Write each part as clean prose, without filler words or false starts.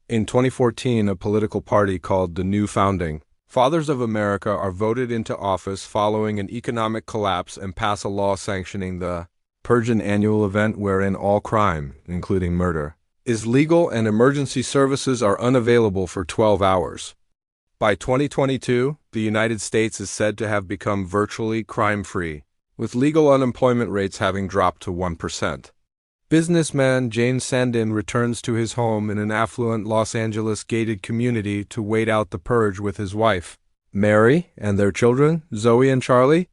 In 2014, a political party called the New Founding Fathers of America are voted into office following an economic collapse and pass a law sanctioning the purge, an annual event wherein all crime, including murder, is legal and emergency services are unavailable for 12 hours. By 2022, the United States is said to have become virtually crime-free, with legal unemployment rates having dropped to 1%. Businessman James Sandin returns to his home in an affluent Los Angeles gated community to wait out the purge with his wife, Mary, and their children, Zoe and Charlie.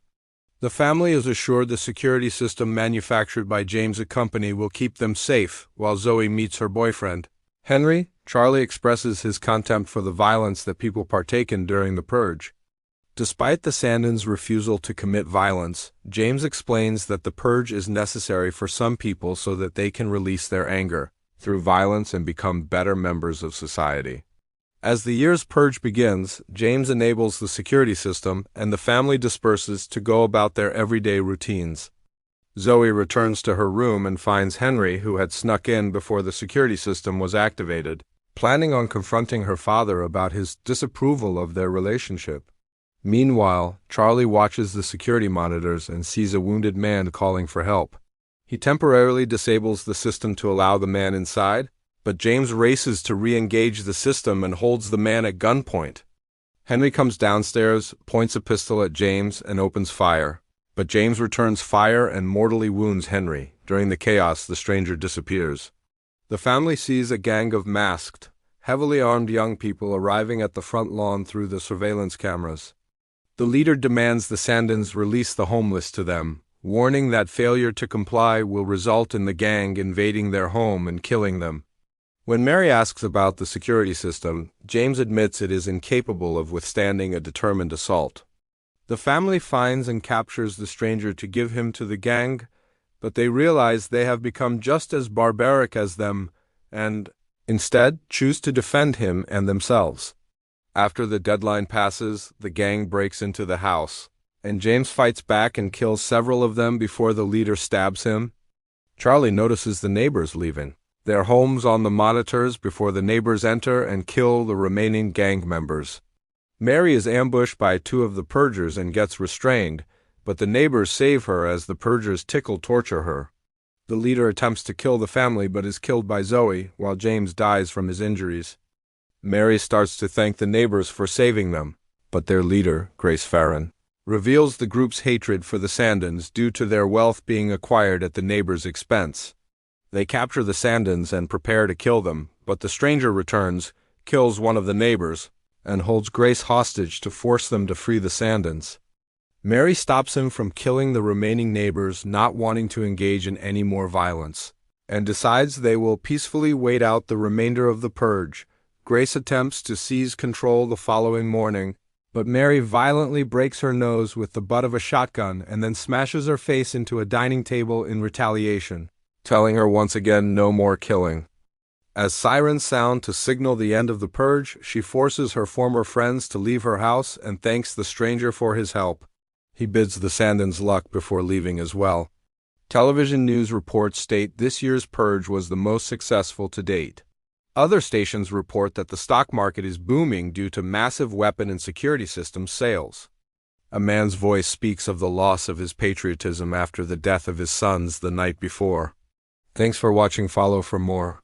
The family is assured the security system manufactured by James' company will keep them safe while Zoe meets her boyfriend, Henry. Charlie expresses his contempt for the violence that people partake in during the purge. Despite the Sandins' refusal to commit violence, James explains that the purge is necessary for some people so that they can release their anger through violence and become better members of society. As the year's purge begins, James enables the security system, and the family disperses to go about their everyday routines. Zoe returns to her room and finds Henry, who had snuck in before the security system was activated, planning on confronting her father about his disapproval of their relationship. Meanwhile, Charlie watches the security monitors and sees a wounded man calling for help. He temporarily disables the system to allow the man inside, but James races to re-engage the system and holds the man at gunpoint. Henry comes downstairs, points a pistol at James, and opens fire. But James returns fire and mortally wounds Henry. During the chaos, the stranger disappears. The family sees a gang of masked, heavily armed young people arriving at the front lawn through the surveillance cameras. The leader demands the Sandins release the homeless to them, warning that failure to comply will result in the gang invading their home and killing them. When Mary asks about the security system, James admits it is incapable of withstanding a determined assault. The family finds and captures the stranger to give him to the gang, but they realize they have become just as barbaric as them and, instead, choose to defend him and themselves. After the deadline passes, the gang breaks into the house, and James fights back and kills several of them before the leader stabs him. Charlie notices the neighbors leaving their homes on the monitors before the neighbors enter and kill the remaining gang members. Mary is ambushed by two of the purgers and gets restrained, but the neighbors save her as the purgers torture her. The leader attempts to kill the family but is killed by Zoe, while James dies from his injuries. Mary starts to thank the neighbors for saving them, but their leader, Grace Farron, reveals the group's hatred for the Sandins due to their wealth being acquired at the neighbors' expense. They capture the Sandins and prepare to kill them, but the stranger returns, kills one of the neighbors, and holds Grace hostage to force them to free the Sandins. Mary stops him from killing the remaining neighbors, not wanting to engage in any more violence, and decides they will peacefully wait out the remainder of the purge. Grace attempts to seize control the following morning, but Mary violently breaks her nose with the butt of a shotgun and then smashes her face into a dining table in retaliation, telling her once again no more killing. As sirens sound to signal the end of the purge, she forces her former friends to leave her house and thanks the stranger for his help. He bids the Sandins luck before leaving as well. Television news reports state this year's purge was the most successful to date. Other stations report that the stock market is booming due to massive weapon and security system sales. A man's voice speaks of the loss of his patriotism after the death of his sons the night before. Thanks for watching. Follow for more.